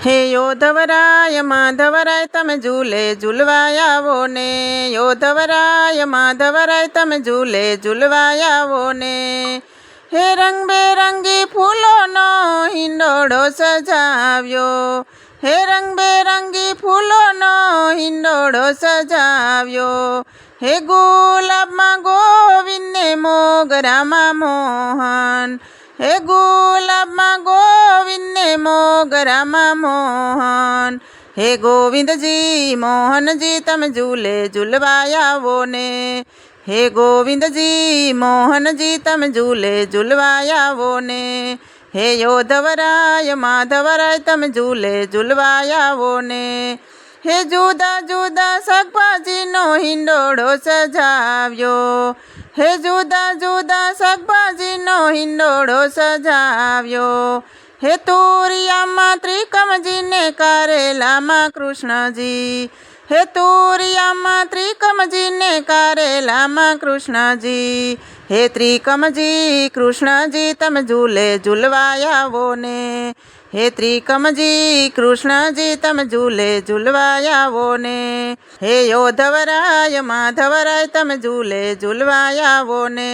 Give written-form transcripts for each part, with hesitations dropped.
હે યોધવરાય માધવરાય તમે ઝૂલે ઝૂલવાય આવો ને, યોધવરાય માધવરાય તમે ઝૂલે ઝૂલવાય આવો ને. હે રંગબેરંગી ફૂલોનો હિંડોળો સજાવ્યો, હે રંગબેરંગી ફૂલોનો હિંડોળો સજાવ્યો. હે ગુલાબમાં ગોવિંદને મોગરામાં મોહન, હે ગુલાબમાં ગોવિંદને મોગરામાં મોહન. હે ગોવિંદજી મોહનજી તમે ઝૂલે ઝૂલવાય આવો ને, હે ગોવિંદજી મોહનજી તમે ઝૂલે ઝૂલવાય આવો ને. હે યોધવરાય માધવરાય તમે ઝૂલે ઝૂલવાય આવો ને. હે જુદા જુદા શાકભાજીનો હિંડોળો સજાવ્યો, હે જુદા જુદા શાકભાજીનો હિંડોળો સજાવ્યો. હે તુરિયામાં ત્રિકમજીને કારેલામાં કૃષ્ણજી, હે તુરિયામાં ત્રિકમજીને કારેલામાં કૃષ્ણજી. હે ત્રિકમજી કૃષ્ણજી તમે ઝૂલે ઝૂલવાય આવો ને, હે ત્રિકમજી કૃષ્ણજી તમે ઝૂલે ઝૂલવાય આવો ને. હે યોધવરાય માધવરાય તમે ઝૂલે ઝૂલવાય આવો ને.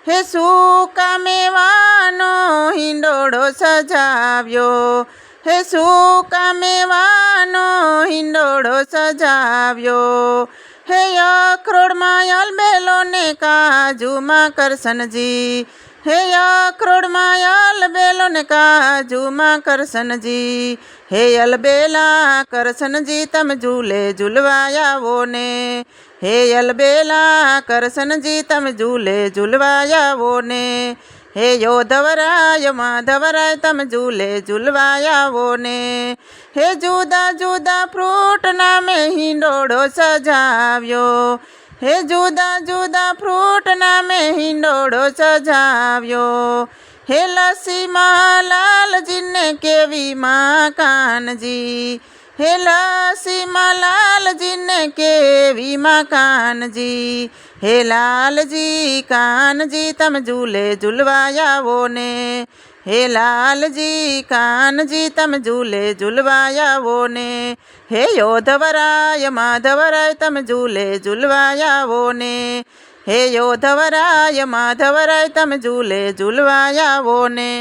હે સૂકા મેવાનો હિંડોળો સજાવ્યો, હે સૂકા મેવાનો હિંડોળો સજાવ્યો. હે અખરોડમાં અલબેલો ને કાજુમાં કરશનજી, હે અખરોડમાં અલબેલો ને કાજુમાં કરશનજી. હે અલબેલા કરશનજી તમે ઝૂલે ઝૂલવાય આવો ને, હે અલબેલા કરશનજી તમે ઝૂલે ઝૂલવાય આવો ને. હે યોધવરાય માધવરાય તમે ઝૂલે ઝૂલવાય આવો ને. હે જુદા જુદા ફ્રૂટના મેં હિંડોળો સજાવ્યો, હે જુદા જુદા ફ્રૂટના મેં હિંડોળો સજાવ્યો. હે લસ્સીમાં લાલજીને કેવીમાં કાનજી, હે લસ્સીમાં લાલજીને કેવીમાં કાનજી. હે લાલજી કાનજી તમે ઝૂલે ઝૂલવાય આવો ને, હે લાલજી કાનજી તમે ઝૂલે ઝૂલવાય આવો ને. હે યોધવરાય માધવરાય તમે ઝૂલે ઝૂલવાય આવો ને, હે યોધવરાય માધવરાય તમે ઝૂલે ઝૂલવાય આવો ને.